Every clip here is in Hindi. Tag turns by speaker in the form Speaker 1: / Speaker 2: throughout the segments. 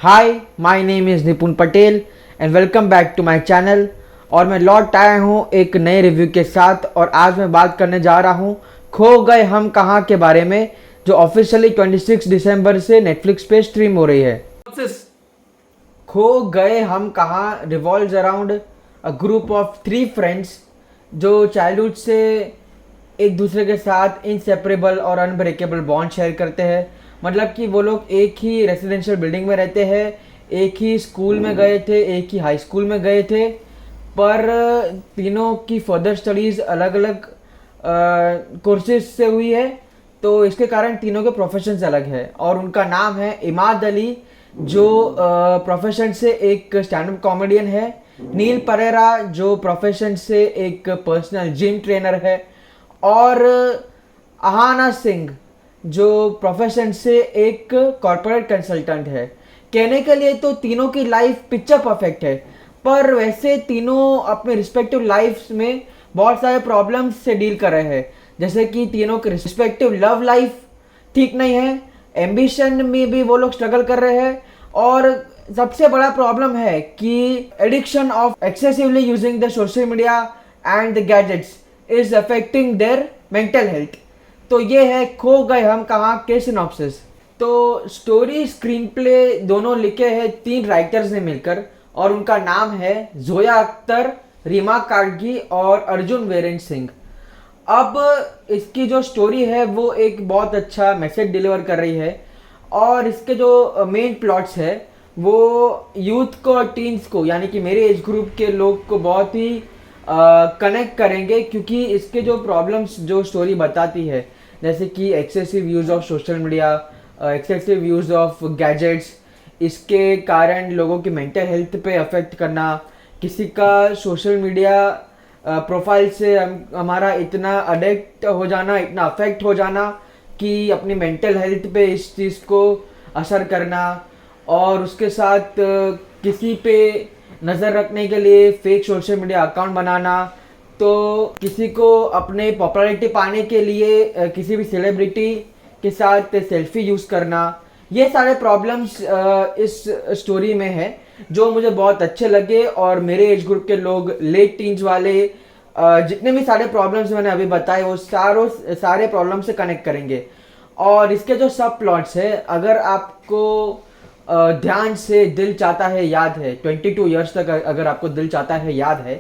Speaker 1: Hi, my name is Nipun Patel and welcome back to my channel. और मैं लौट आया हूँ एक नए रिव्यू के साथ। और आज मैं बात करने जा रहा हूँ खो गए हम कहाँ के बारे में, जो ऑफिशियली 26 दिसंबर से नेटफ्लिक्स पे स्ट्रीम हो रही है। खो गए हम कहाँ revolves around a group of 3 friends जो चाइल्डहुड से एक दूसरे के साथ इनसेपरेबल और अनब्रेकेबल बॉन्ड शेयर करते हैं। मतलब कि वो लोग एक ही रेजिडेंशियल बिल्डिंग में रहते हैं, एक ही स्कूल में गए थे, एक ही हाई स्कूल में गए थे, पर तीनों की फर्दर स्टडीज़ अलग अलग कोर्सेज से हुई है। तो इसके कारण तीनों के प्रोफेशंस अलग है। और उनका नाम है इमाद अली, जो प्रोफेशन से एक स्टैंड अप कॉमेडियन है, नील परेरा जो प्रोफेशन से एक पर्सनल जिम ट्रेनर है, और अहाना सिंह जो प्रोफेशन से एक कॉरपोरेट कंसल्टेंट है। कहने के लिए तो तीनों की लाइफ पिक्चर परफेक्ट है, पर वैसे तीनों अपने रिस्पेक्टिव लाइफ्स में बहुत सारे प्रॉब्लम्स से डील कर रहे हैं। जैसे कि तीनों के रिस्पेक्टिव लव लाइफ ठीक नहीं है, एम्बिशन में भी वो लोग स्ट्रगल कर रहे हैं, और सबसे बड़ा प्रॉब्लम है कि addiction of excessively using the social media and the gadgets is affecting their mental health. तो ये है खो गए हम कहाँ के सिनॉप्सिस। तो स्टोरी स्क्रीन प्ले दोनों लिखे हैं 3 राइटर्स ने मिलकर, और उनका नाम है जोया अख्तर, रीमा काटगी और अर्जुन वीरेंद्र सिंह। अब इसकी जो स्टोरी है वो एक बहुत अच्छा मैसेज डिलीवर कर रही है, और इसके जो मेन प्लॉट्स है वो यूथ को और टीन्स को, यानी कि मेरे एज ग्रुप के लोग को बहुत ही कनेक्ट करेंगे, क्योंकि इसके जो प्रॉब्लम्स जो स्टोरी बताती है, जैसे कि excessive use of social media, excessive use of gadgets, इसके कारण लोगों की मेंटल हेल्थ पे अफेक्ट करना, किसी का सोशल मीडिया प्रोफाइल से हमारा इतना अडिक्ट हो जाना, इतना अफेक्ट हो जाना कि अपनी मेंटल हेल्थ पे इस चीज़ को असर करना, और उसके साथ किसी पे नज़र रखने के लिए फेक सोशल मीडिया अकाउंट बनाना, तो किसी को अपने पॉपुलैरिटी पाने के लिए किसी भी सेलिब्रिटी के साथ सेल्फी यूज़ करना, ये सारे प्रॉब्लम्स इस स्टोरी में है जो मुझे बहुत अच्छे लगे। और मेरे एज ग्रुप के लोग, लेट टीन्स वाले, जितने भी सारे प्रॉब्लम्स मैंने अभी बताए वो सारे प्रॉब्लम से कनेक्ट करेंगे। और इसके जो सब प्लॉट्स है, अगर आपको ध्यान से दिल चाहता है याद है, 22 ईयर्स तक अगर आपको दिल चाहता है याद है,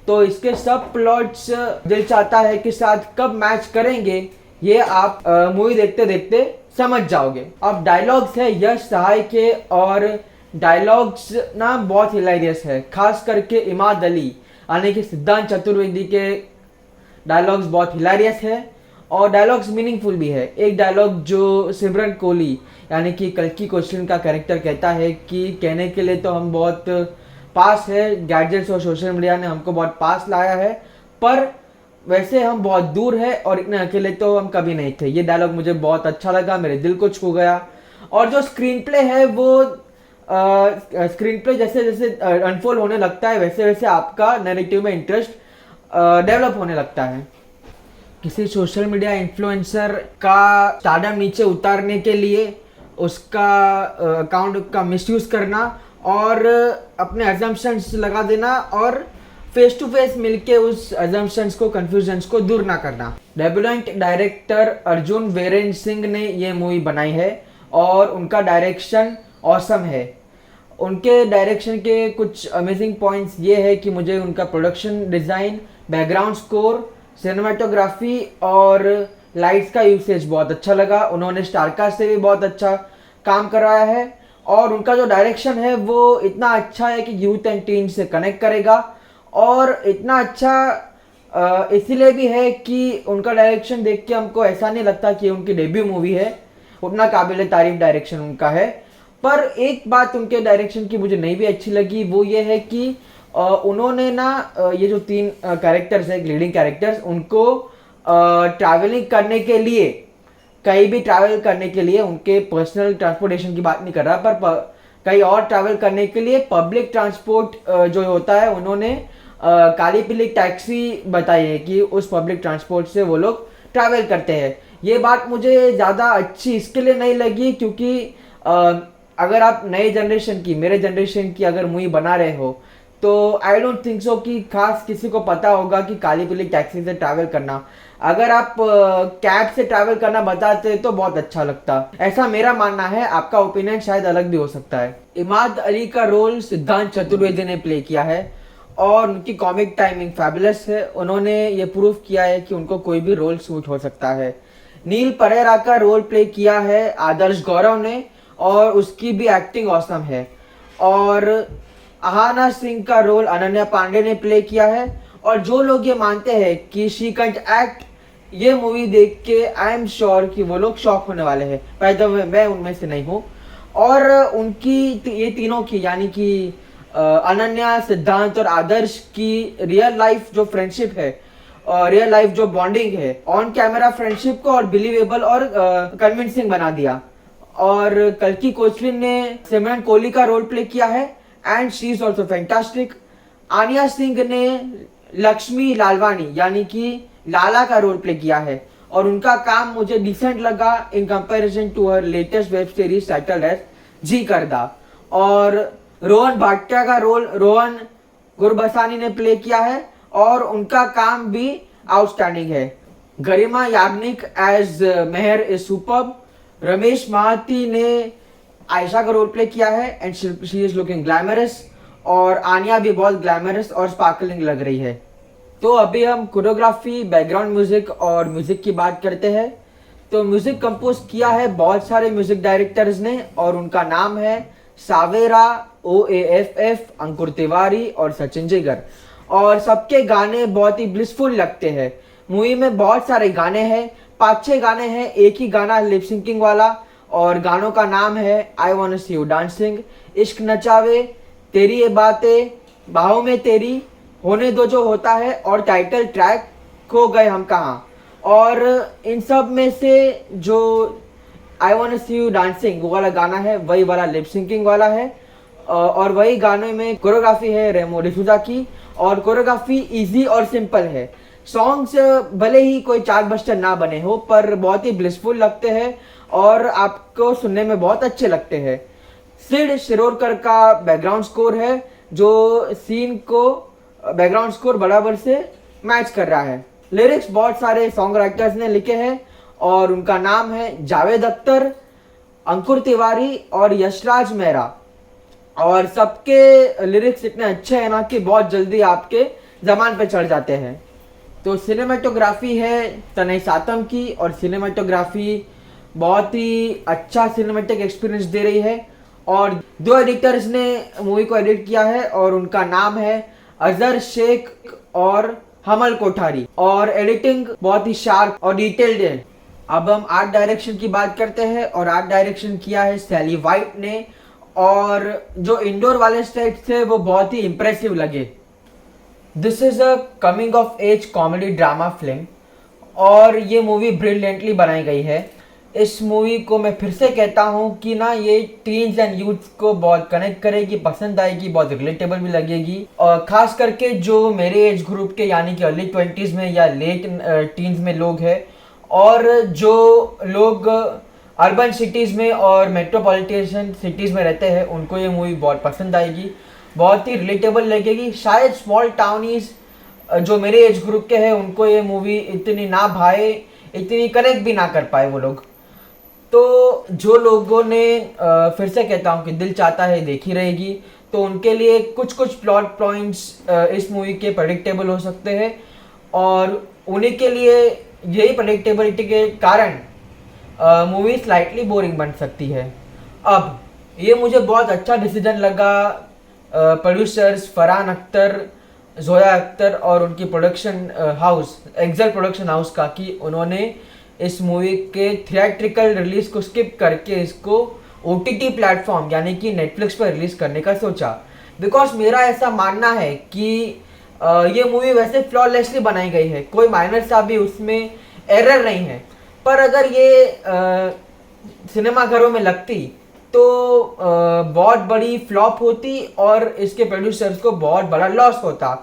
Speaker 1: तो इसके सब प्लॉट्स दिल चाहता है के साथ कब मैच करेंगे ये आप मूवी देखते देखते समझ जाओगे। अब डायलॉग्स है यश सहाय के, और डायलॉग्स ना बहुत हिलेरियस है, खास करके इमाद अली यानी कि सिद्धांत चतुर्वेदी के डायलॉग्स बहुत हिलेरियस है, और डायलॉग्स मीनिंगफुल भी है। एक डायलॉग जो सिमरन कोहली यानी कि कल्कि क्वेश्चन का कैरेक्टर कहता है कि कहने के लिए तो हम बहुत पास है, गैजेट्स और सोशल मीडिया ने हमको बहुत पास लाया है, पर वैसे हम बहुत दूर है और इतने अकेले तो हम कभी नहीं थे। ये डायलॉग मुझे बहुत अच्छा लगा, मेरे दिल को छू गया। और जो स्क्रीन प्ले है वो स्क्रीन प्ले जैसे जैसे अनफोल्ड होने लगता है, वैसे वैसे आपका नैरेटिव में इंटरेस्ट डेवलप होने लगता है। किसी सोशल मीडिया इन्फ्लुएंसर का स्टारडम नीचे उतारने के लिए उसका अकाउंट का मिसयूज करना, और अपने अजम्पशंस लगा देना, और फेस टू फेस मिलके उस अजम्पशंस को, कंफ्यूजन्स को दूर ना करना। डेब्यूटेंट डायरेक्टर अर्जुन वीरेंद्र सिंह ने ये मूवी बनाई है, और उनका डायरेक्शन ऑसम है। उनके डायरेक्शन के कुछ अमेजिंग पॉइंट्स ये है कि मुझे उनका production design, background score, cinematography और लाइट्स का यूसेज बहुत अच्छा लगा। उन्होंने स्टारकास्ट से भी बहुत अच्छा काम कराया है, और उनका जो डायरेक्शन है वो इतना अच्छा है कि यूथ एंड टीन से कनेक्ट करेगा। और इतना अच्छा इसीलिए भी है कि उनका डायरेक्शन देख के हमको ऐसा नहीं लगता कि उनकी डेब्यू मूवी है, उतना काबिल तारीफ डायरेक्शन उनका है। पर एक बात उनके डायरेक्शन की मुझे नहीं भी अच्छी लगी, वो ये है कि उन्होंने ना ये जो 3 कैरेक्टर्स है, लीडिंग कैरेक्टर्स, उनको ट्रैवलिंग करने के लिए, कहीं भी ट्रैवल करने के लिए, उनके पर्सनल ट्रांसपोर्टेशन की बात नहीं कर रहा, पर कहीं और ट्रैवल करने के लिए पब्लिक ट्रांसपोर्ट जो होता है, उन्होंने काली पीली टैक्सी बताई है कि उस पब्लिक ट्रांसपोर्ट से वो लोग ट्रैवल करते हैं। ये बात मुझे ज़्यादा अच्छी इसके लिए नहीं लगी क्योंकि अगर आप नए जनरेशन की, मेरे जनरेशन की अगर मूवी बना रहे हो, तो आई डोंट थिंक सो कि खास किसी को पता होगा कि काली पीली टैक्सी से ट्रैवल करना। अगर आप कैब से ट्रैवल करना बताते तो बहुत अच्छा लगता, ऐसा मेरा मानना है। आपका ओपिनियन शायद अलग भी हो सकता है। इमाद अली का रोल सिद्धांत चतुर्वेदी ने प्ले किया है और उनकी कॉमिक टाइमिंग फैबुलस है। उन्होंने ये प्रूव किया है कि उनको कोई भी रोल सूट हो सकता है। नील परेरा का रोल प्ले किया है आदर्श गौरव ने और उसकी भी एक्टिंग ऑसम है। और अहाना सिंह का रोल अनन्या पांडे ने प्ले किया है। और जो लोग ये मानते हैं कि शी कैंट एक्ट, ये मूवी देख के आई एम श्योर कि वो लोग शॉक होने वाले हैं। पैदा मैं उनमें से नहीं हूँ। और उनकी ये तीनों की यानी कि अनन्या, सिद्धांत और आदर्श की रियल लाइफ जो फ्रेंडशिप है, रियल लाइफ जो बॉन्डिंग है, ऑन कैमरा फ्रेंडशिप को और बिलीवेबल और कन्विंसिंग बना दिया। और कल्कि कोचलिन ने सिमरन कोहली का रोल प्ले किया है and she is also fantastic. Aniya Singh ने लक्ष्मी लालवानी यानी कि लाला का रोल प्ले किया है और उनका काम मुझे डिसेंट लगा in comparison to her latest web series titled as Jee Karda. और रोहन भाटिया का रोल रोहन गुरबसानी ने प्ले किया है और उनका काम भी आउटस्टैंडिंग है। Garima Yagnik as Mehar is superb. Ramesh Mahati ने आयशा का रोल प्ले किया है and she is looking glamorous. और आनिया भी बहुत ग्लैमरस और स्पार्कलिंग लग रही है। तो अभी हम कोरियोग्राफी, बैकग्राउंड म्यूजिक और म्यूजिक की बात करते हैं। तो म्यूजिक कंपोज किया है बहुत सारे म्यूजिक डायरेक्टर्स ने और उनका नाम है सावेरा, OAFF, अंकुर तिवारी और सचिन जिगर। और सबके गाने बहुत ही ब्लिसफुल लगते हैं। मूवी में बहुत सारे गाने हैं, 5-6 गाने हैं, एक ही गाना लिप सिंकिंग वाला। और गानों का नाम है I want see you dancing, इश्क नचावे, तेरी ये बातें, बाहों में तेरी, होने दो जो होता है और टाइटल ट्रैक खो गए हम कहाँ। और इन सब में से जो I want see you dancing वो वाला गाना है वही वाला लिप सिंकिंग वाला है। और वही गाने में कोरियोग्राफी है रेमो डिसूजा की। और कोरियोग्राफी इजी और सिंपल है। सॉन्ग्स भले ही कोई चार्टबस्टर ना बने हो पर बहुत ही ब्लिसफुल लगते हैं और आपको सुनने में बहुत अच्छे लगते हैं। सिड शिरोडकर का बैकग्राउंड स्कोर है जो सीन को बैकग्राउंड स्कोर बराबर से मैच कर रहा है। लिरिक्स बहुत सारे सॉन्ग राइटर्स ने लिखे हैं और उनका नाम है जावेद अख्तर, अंकुर तिवारी और यशराज मेहरा। और सबके लिरिक्स इतने अच्छे हैं ना कि बहुत जल्दी आपके जबान पे चढ़ जाते हैं। तो सिनेमाटोग्राफी है तनय सातम की और सिनेमाटोग्राफी बहुत ही अच्छा सिनेमेटिक एक्सपीरियंस दे रही है। और 2 एडिटर्स ने मूवी को एडिट किया है और उनका नाम है अजहर शेख और हमल कोठारी। और एडिटिंग बहुत ही शार्प और डिटेल्ड है। अब हम आर्ट डायरेक्शन की बात करते हैं और आर्ट डायरेक्शन किया है सैली वाइट ने। और जो इंडोर वाले सेट्स थे वो बहुत ही इंप्रेसिव लगे। This is a coming of age comedy drama film और ये मूवी ब्रिलियंटली बनाई गई है। इस मूवी को मैं फिर से कहता हूँ कि ना ये टीन्स एंड यूथ्स को बहुत कनेक्ट करेगी, पसंद आएगी, बहुत रिलेटेबल भी लगेगी। और खास करके जो मेरे एज ग्रुप के यानी कि अर्ली 20s में या लेट टीन्स में लोग हैं और जो लोग अर्बन सिटीज़ में और मेट्रोपॉलिटन सिटीज़ में रहते हैं उनको ये मूवी बहुत पसंद आएगी, बहुत ही रिलेटेबल लगेगी। शायद स्मॉल टाउनीज जो मेरे एज ग्रुप के हैं उनको ये मूवी इतनी ना भाए, इतनी कनेक्ट भी ना कर पाए वो लोग। तो जो लोगों ने फिर से कहता हूँ कि दिल चाहता है देखी रहेगी, तो उनके लिए कुछ कुछ प्लॉट पॉइंट्स इस मूवी के प्रेडिक्टेबल हो सकते हैं और उन्हीं के लिए यही प्रेडिक्टेबिलिटी के कारण मूवी स्लाइटली बोरिंग बन सकती है। अब ये मुझे बहुत अच्छा डिसीजन लगा प्रोड्यूसर्स फरहान अख्तर, जोया अख्तर और उनकी production house Excel production house का कि उन्होंने इस मूवी के थिएट्रिकल रिलीज को स्किप करके इसको OTT प्लेटफॉर्म यानी कि नेटफ्लिक्स पर रिलीज करने का सोचा। बिकॉज मेरा ऐसा मानना है कि ये मूवी वैसे फ्लॉलेसली बनाई गई है, कोई माइनर सा भी उसमें एरर नहीं है। पर अगर ये सिनेमाघरों में लगती तो बहुत बड़ी फ्लॉप होती और इसके प्रोड्यूसर्स को बहुत बड़ा लॉस होता।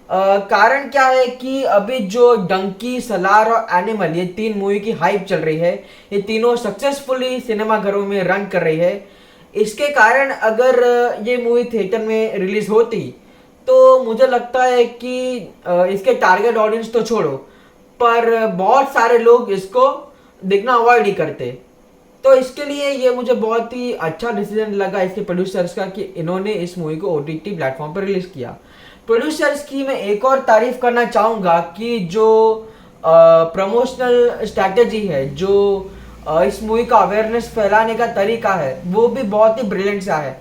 Speaker 1: कारण क्या है कि अभी जो डंकी, सलार और एनिमल ये 3 मूवी की हाइप चल रही है, ये तीनों सक्सेसफुली सिनेमाघरों में रन कर रही है। इसके कारण अगर ये मूवी थिएटर में रिलीज होती तो मुझे लगता है कि इसके टारगेट ऑडियंस तो छोड़ो, पर बहुत सारे लोग इसको देखना अवॉइड ही करते। तो इसके लिए ये मुझे बहुत ही अच्छा डिसीजन लगा इसके प्रोड्यूसर्स का कि इन्होंने इस मूवी को ओटीटी प्लेटफॉर्म पर रिलीज किया। प्रोड्यूसर्स की मैं एक और तारीफ करना चाहूँगा कि जो प्रमोशनल स्ट्रैटेजी है, जो इस मूवी का अवेयरनेस फैलाने का तरीका है, वो भी बहुत ही ब्रिलियंट सा है।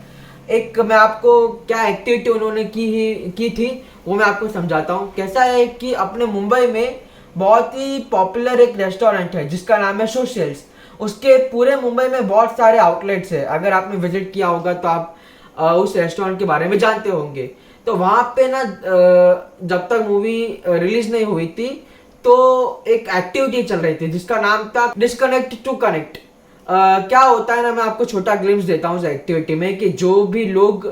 Speaker 1: एक मैं आपको क्या एक्टिविटी उन्होंने की थी वो मैं आपको समझाता हूँ। कैसा है कि अपने मुंबई में बहुत ही पॉपुलर एक रेस्टोरेंट है जिसका नाम है सोशल्स। उसके पूरे मुंबई में बहुत सारे आउटलेट्स है। अगर आपने विजिट किया होगा तो आप उस रेस्टोरेंट के बारे में जानते होंगे। तो वहाँ पे ना जब तक मूवी रिलीज नहीं हुई थी तो एक एक्टिविटी चल रही थी जिसका नाम था डिस्कनेक्ट टू कनेक्ट। क्या होता है ना, मैं आपको छोटा ग्लिम्स देता हूँ उस एक्टिविटी में कि जो भी लोग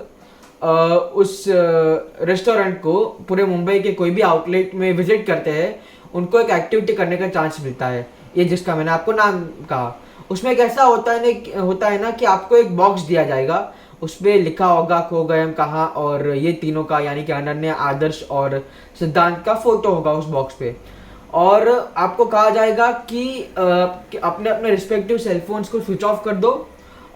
Speaker 1: उस रेस्टोरेंट को पूरे मुंबई के कोई भी आउटलेट में विजिट करते हैं उनको एक एक्टिविटी करने का चांस मिलता है, ये जिसका मैंने आपको नाम कहा। उसमें कैसा होता है ना कि आपको एक बॉक्स दिया जाएगा, उसमें लिखा होगा खो गए हम कहाँ, और ये तीनों का यानी कि अनन्या, आदर्श और सिद्धांत का फोटो होगा उस बॉक्स पे। और आपको कहा जाएगा कि अपने अपने रिस्पेक्टिव सेलफोन्स को स्विच ऑफ कर दो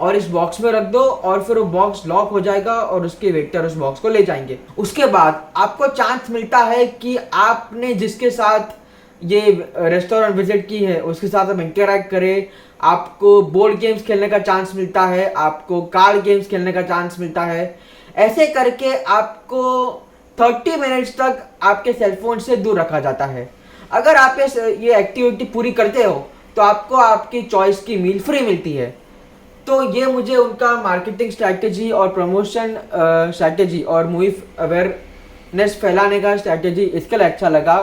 Speaker 1: और इस बॉक्स में रख दो, और फिर वो बॉक्स लॉक हो जाएगा और उसके वेक्टर उस बॉक्स को ले जाएंगे। उसके बाद आपको चांस मिलता है कि आपने जिसके साथ ये रेस्टोरेंट विजिट की है उसके साथ आप इंटरैक्ट करें। आपको बोर्ड गेम्स खेलने का चांस मिलता है, आपको कार्ड गेम्स खेलने का चांस मिलता है। ऐसे करके आपको 30 मिनट्स तक आपके सेलफोन से दूर रखा जाता है। अगर आप ये एक्टिविटी पूरी करते हो तो आपको आपकी चॉइस की मील फ्री मिलती है। तो ये मुझे उनका मार्केटिंग स्ट्रैटेजी और प्रमोशन स्ट्रैटेजी और मूवी अवेयरनेस फैलाने का स्ट्रैटेजी इसके लिए अच्छा लगा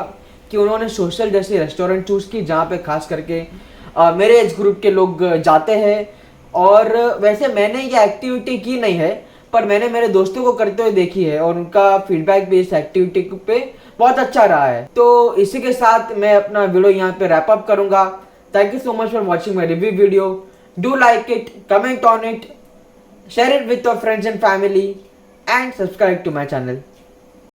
Speaker 1: कि उन्होंने सोशल जैसे रेस्टोरेंट चूज़ की जहाँ पे खास करके मेरे एज ग्रुप के लोग जाते हैं। और वैसे मैंने ये एक्टिविटी की नहीं है, पर मैंने मेरे दोस्तों को करते हुए देखी है और उनका फीडबैक भी इस एक्टिविटी पे बहुत अच्छा रहा है। तो इसी के साथ मैं अपना वीडियो यहाँ पे रैप अप करूँगा। Thank you so much for watching my review video. Do like it, comment on it, share it with your friends and family, and subscribe to my channel.